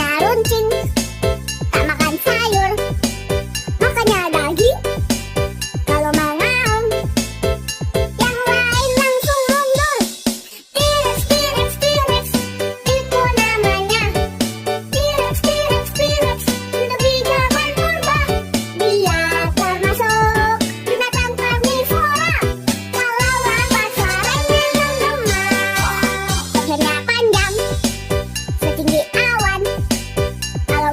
Makannya runcing, tak makan sayur. Makannya daging, kalau mau ngaum. Yang lain langsung mundur. T-Rex, T-Rex, T-Rex, itu namanya. T-Rex, T-Rex, T-Rex, lebih jago purba. Dia termasuk binatang karnivora. Kalau apa suaranya menggema. Lehernya panjang, setinggi awan. Kalau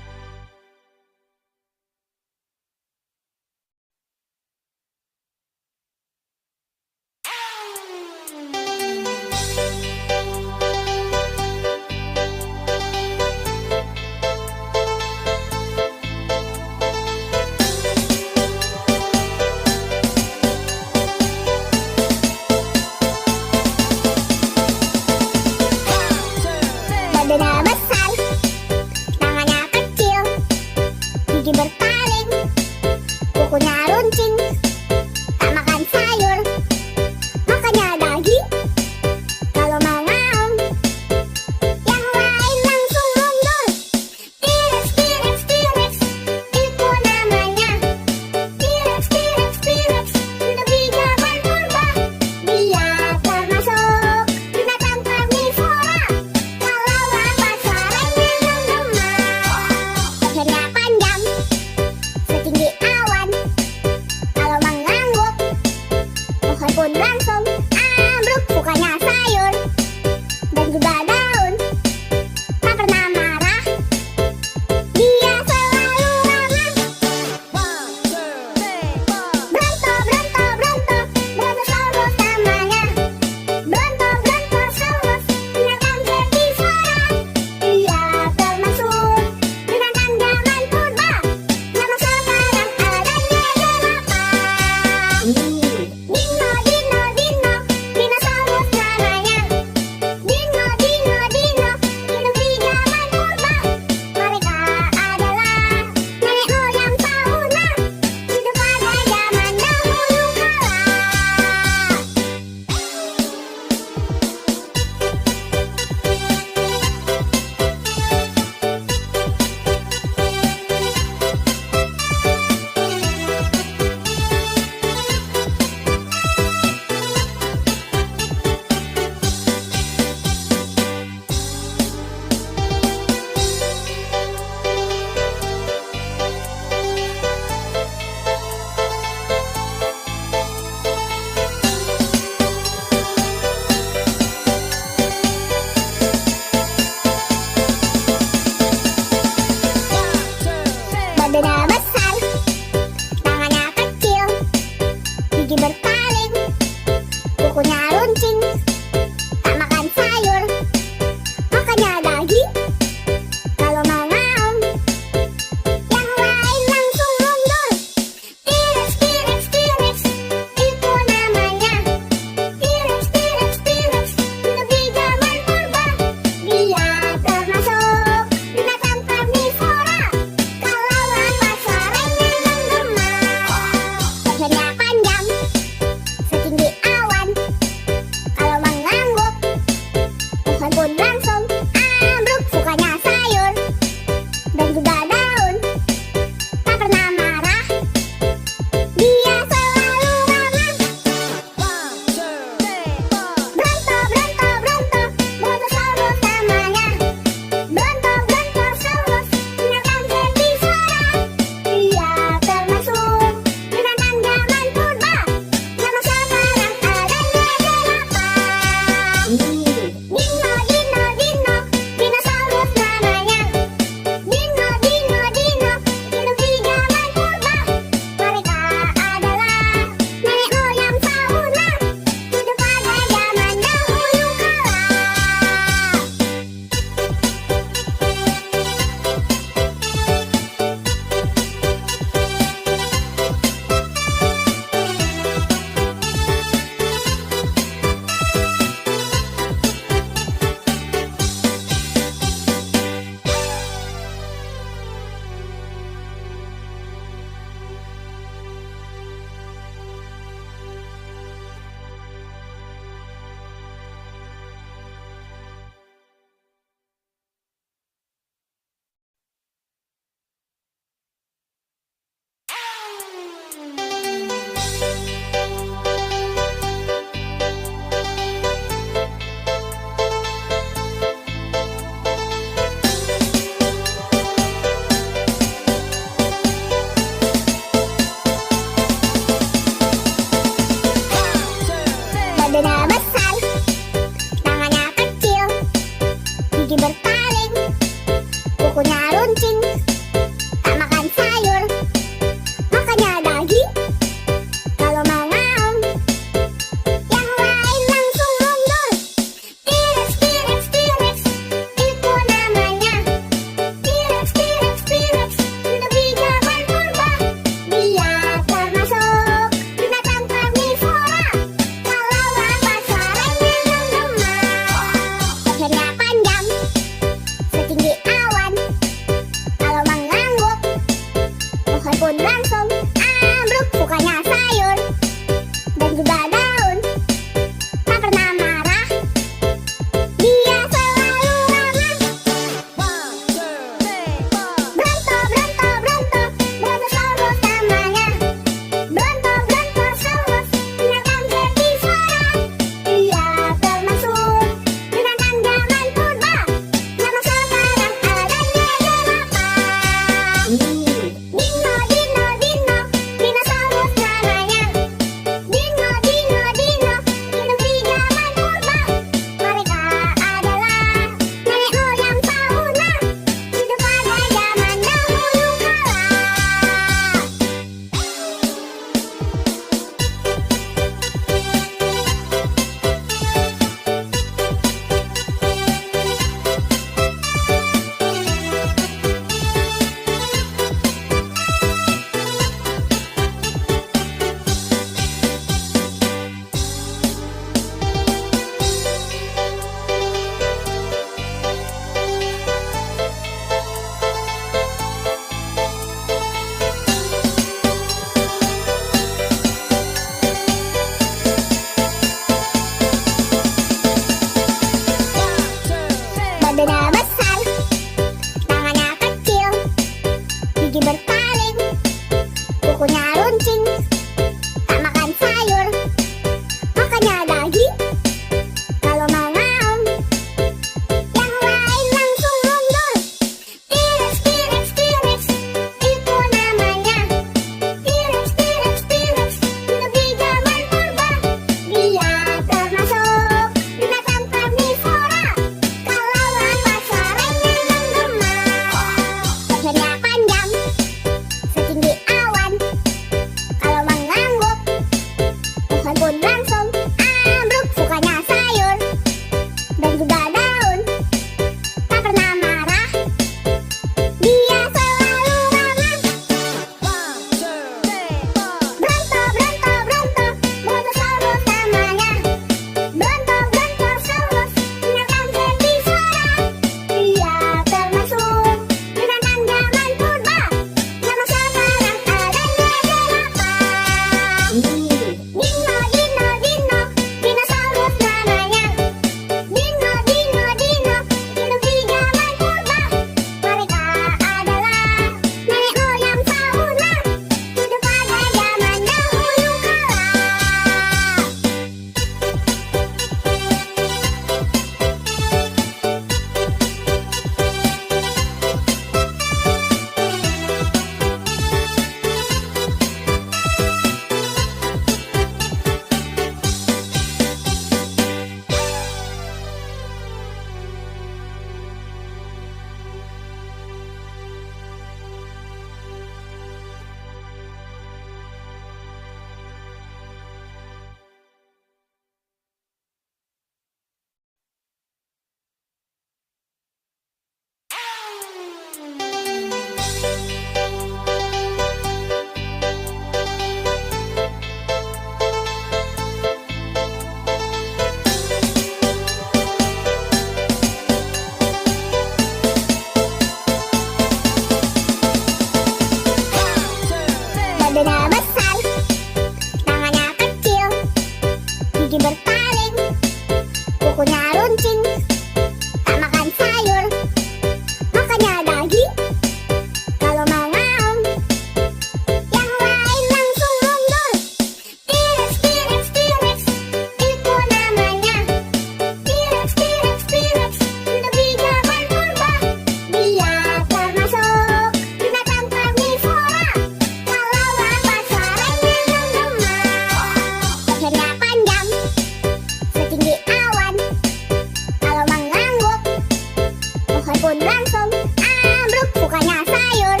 Sukanya sayur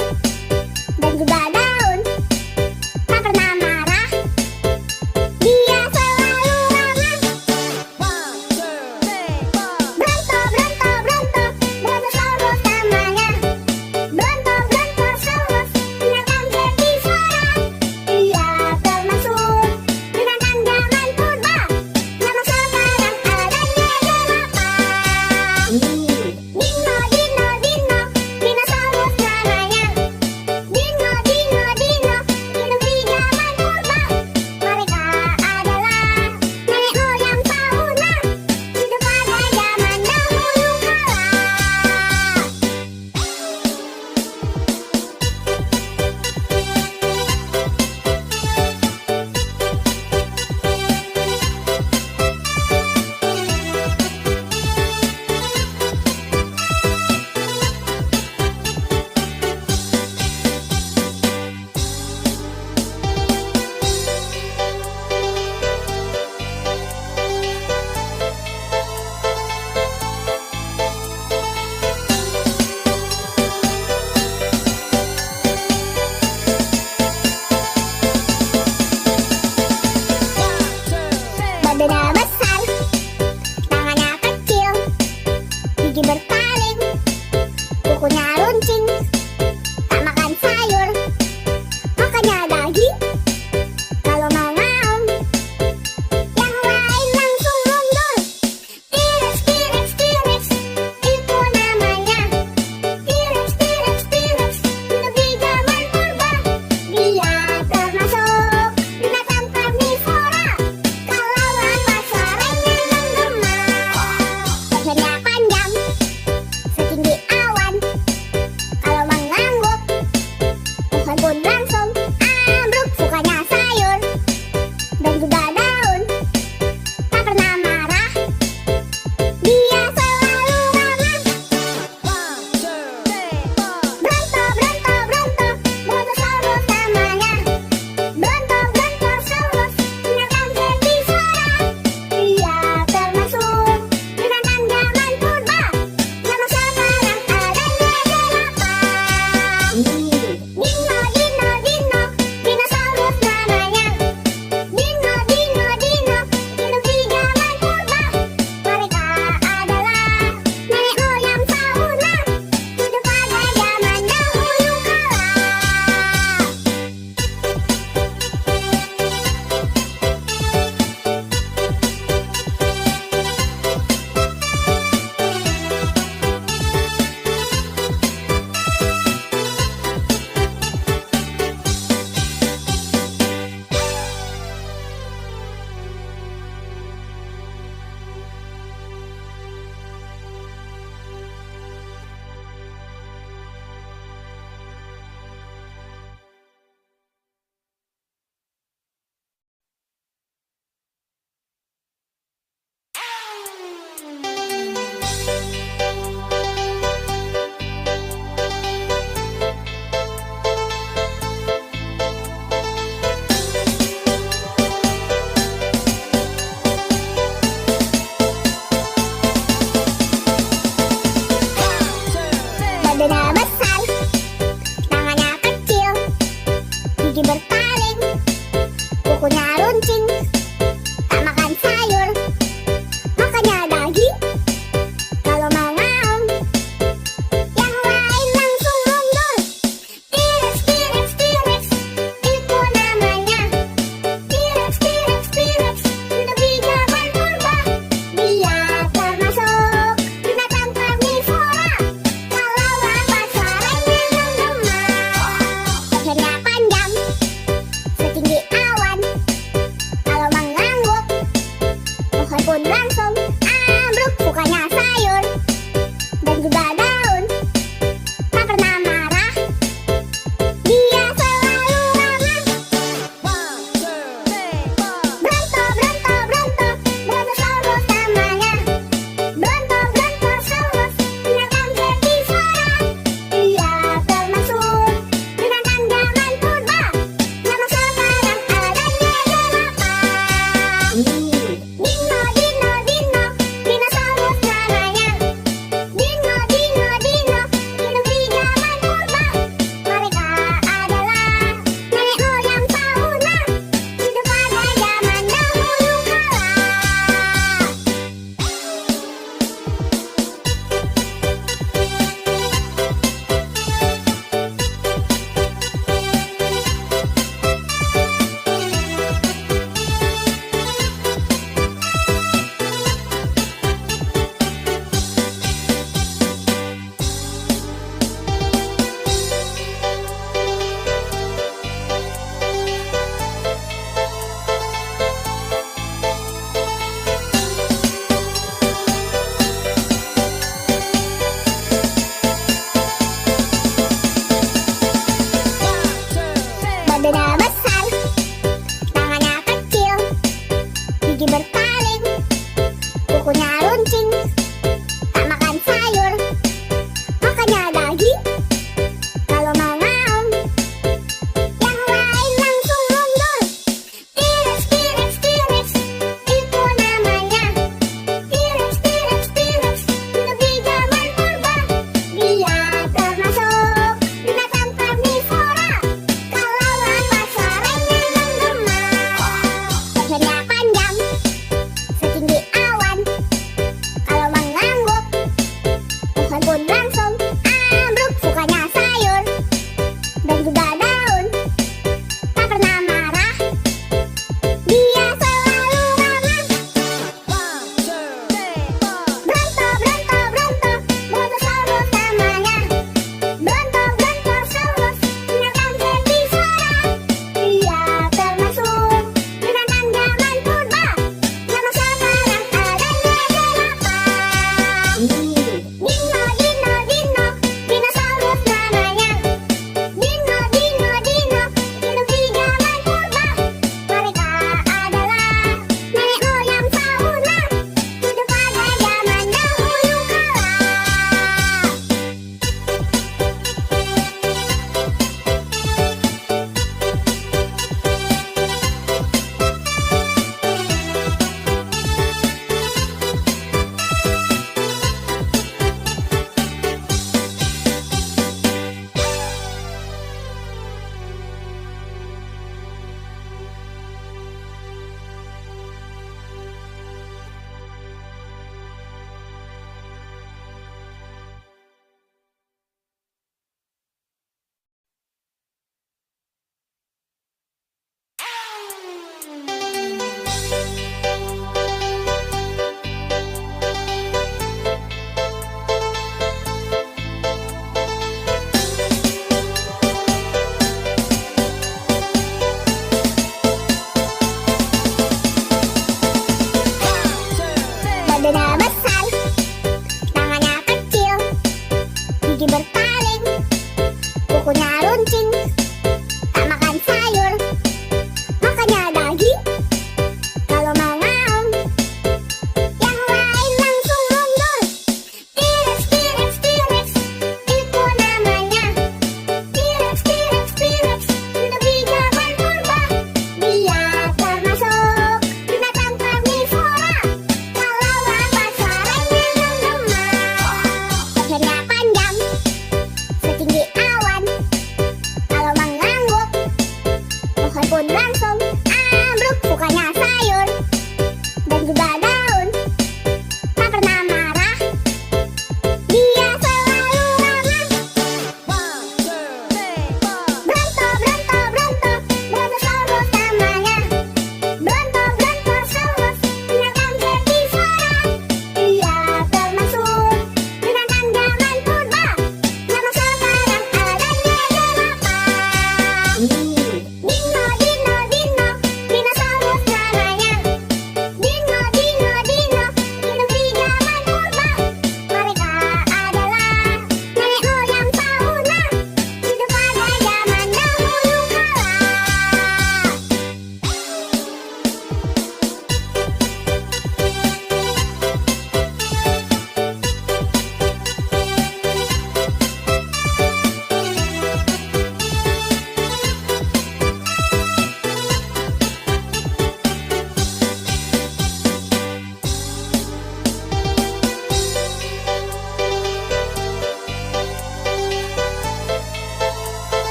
dan juga daun. Tak pernah marah, dia selalu ramah. Bronto, Bronto, Bronto, Brontosaurus namanya. Bronto, Brontosaurus, binatang herbivora. Ia termasuk binatang zaman purba. Namun sekarang adanya delapan. Dino, Dino, Dino, dinosaurus namanya. Dino, Dino, Dino, dinosaurus zaman purba. Mereka adalah nenek moyang fauna, hidup pada zaman dahulu kala. Badannya besar, tangannya kecil, gigi bertaring, kukunya runcing, tak makan sayur, makannya daging. Kalau mau ngaum, yang lain langsung mundur. T-Rex, T-Rex, T-Rex, itu namanya. T-Rex, T-Rex, T-Rex, hidup di zaman purba. Dia termasuk binatang karnivora. Kalau lapar suaranya menggema. Lehernya panjang, setinggi awan. kukunya runcing, tak makan sayur, makannya daging. Kalau mau ngaum, yang lain langsung mundur. T-Rex, T-Rex, T-Rex, itu namanya. T-Rex, T-Rex, T-Rex, lebih jago purba. Dia termasuk binatang karnivora. Kalau lapar suaranya menggema. Lehernya panjang, setinggi awan. Kalau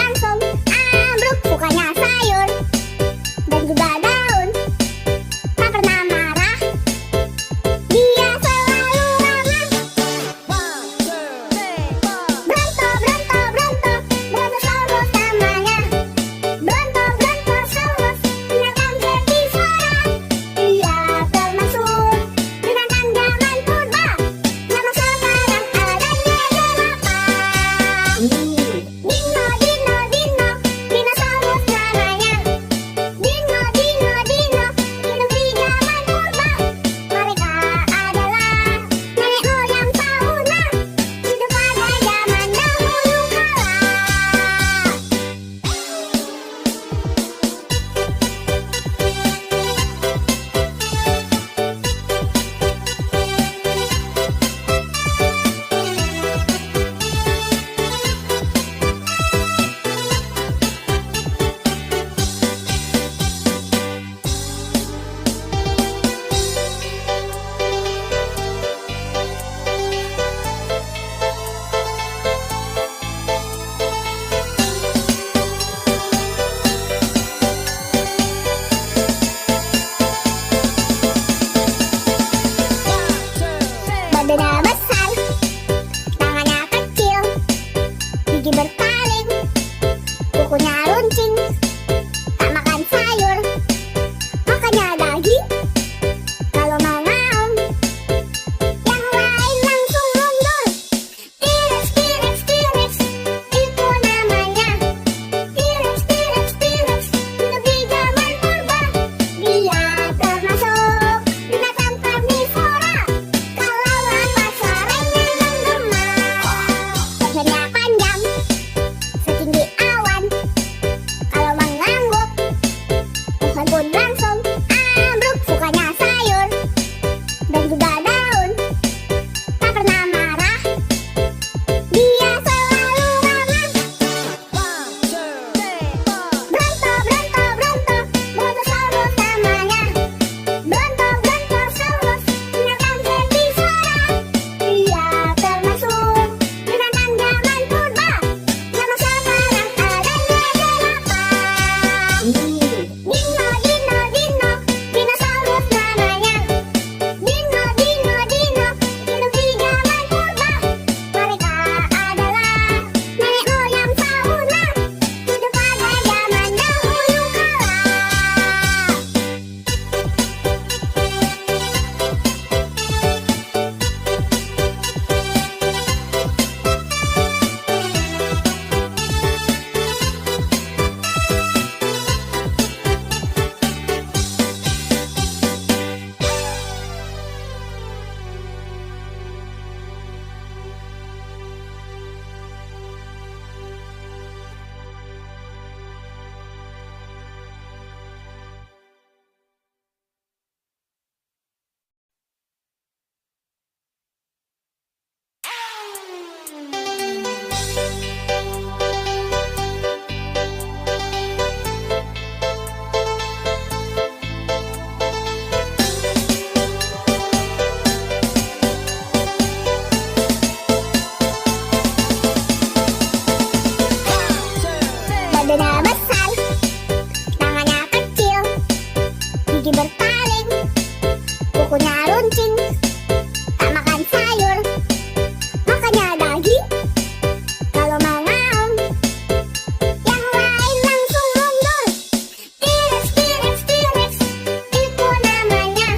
langsung ambruk. Sukanya sayur dan juga daun, tak pernah marah, dia selalu ramah. Bronto, Bronto, Bronto, Brontosaurus namanya. Bronto, Brontosaurus, binatang herbivora. Dia termasuk binatang zaman purba. Nama sekarang adanya delapan. Dino, Dino, Dino, dinosaurus namanya. Dino, Dino, Dino, hidup di zaman purba. Mereka adalah nenek moyang fauna, hidup pada zaman dahulu kala. Badannya besar, tangannya kecil, gigi bertaring, kukunya runcing, tak makan sayur, makannya daging. Kalau mau ngaum, yang lain langsung mundur. T-Rex, T-Rex, T-Rex, itu namanya. T-Rex, T-Rex, T-Rex, hidup di zaman purba. Dia termasuk binatang karnivora. Kalau lapar suaranya menggema. Lehernya panjang, setinggi awan. Kalau mengangguk, pohon pun langsung ambruk. Sukanya sayur dan juga daun, tak pernah marah, dia selalu ramah. Bronto, Bronto, Bronto, Brontosaurus namanya. Bronto, Brontosaurus, binatang herbivora. Dia termasuk binatang zaman purba. Nama sekarang adanya delapan. Dino, Dino, Dino, dinosaurus namanya. Dino, Dino, Dino, hidup di zaman purba. Mereka adalah nenek moyang fauna, hidup pada zaman dahulu kala. Badannya besar, tangannya kecil, gigi bertaring, kukunya runcing, tak makan sayur, makannya daging. Kalau mau ngaum, yang lain langsung mundur. T-Rex, T-Rex, T-Rex, itu namanya.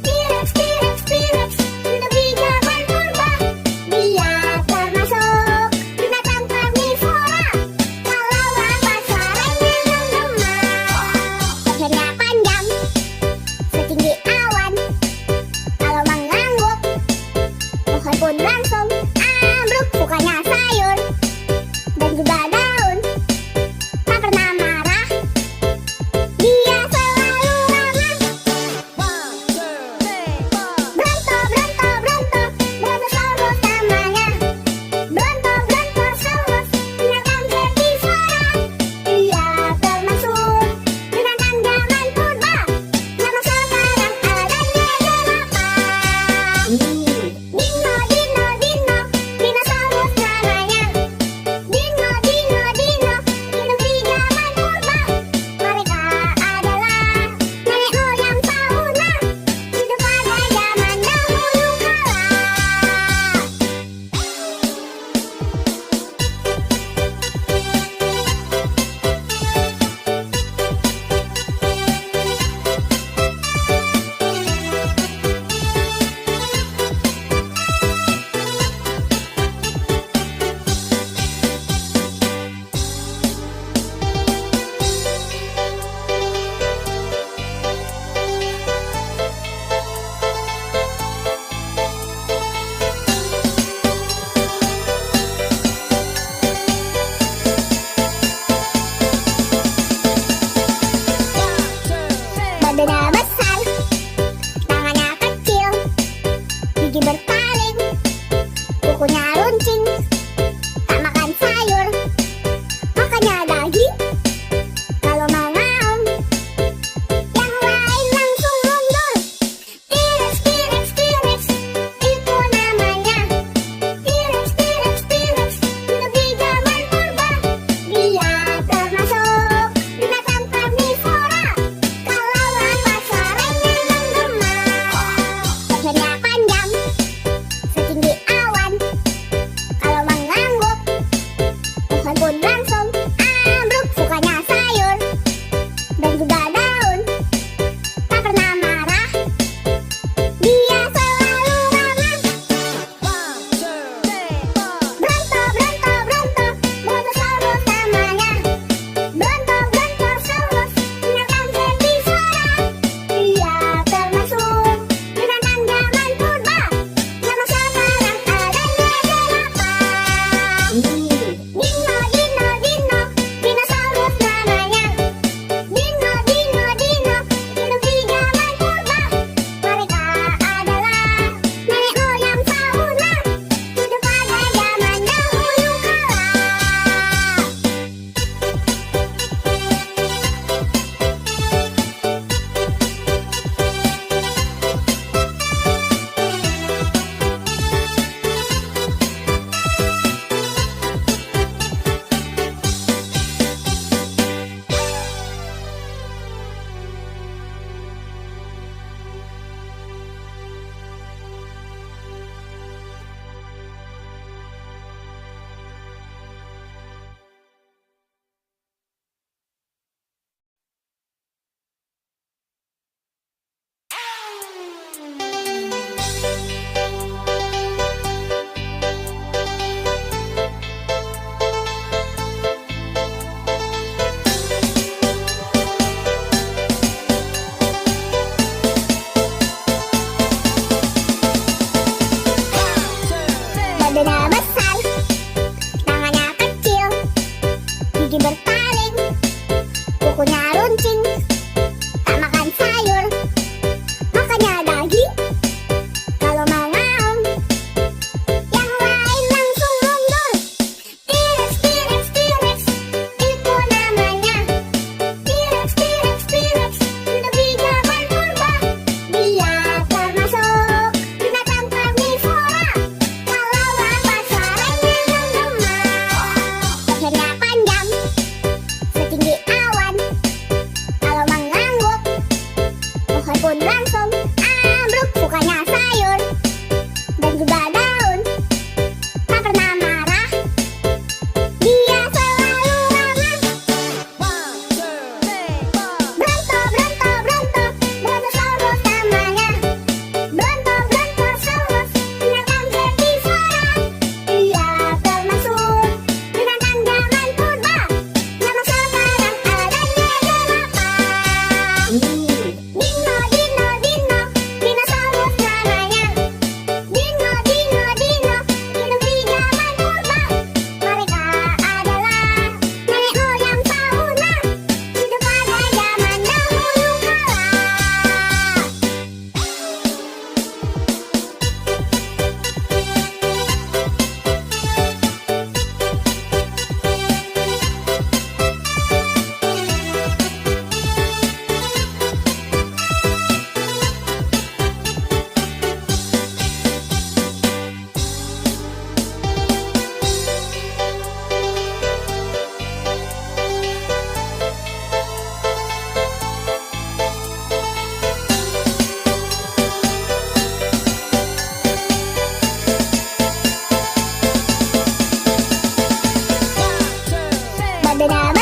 T-Rex, T-Rex, T-Rex, hidup di zaman purba. Dia termasuk binatang karnivora. Kalau lapar gigi bertaring, kukunya runcing, tak makan sayur, makannya daging. Kalau mau ngaum, yang lain langsung mundur. T-Rex, T-Rex, T-Rex, itu namanya. T-Rex, T-Rex, T-Rex, lebih zaman purba. Dia termasuk binatang karnivora. Kalau lapar suaranya menggema. Lehernya panjang, setinggi awan. Kalau mengangguk, pohon pun langsung ambruk. Sukanya sayur dan juga daun. Tak pernah marah, dia selalu ramah. Bronto, Bronto, Bronto, Brontosaurus namanya. Bronto, Brontosaurus, binatang herbivora. Dia termasuk binatang zaman purba. Nama sekarang adanya delapan. Dino, Dino, Dino, dinosaurus namanya. Dino, Dino, Dino, hidup di zaman purba. Mereka adalah nenek moyang fauna, hidup pada zaman dahulu kala. Badannya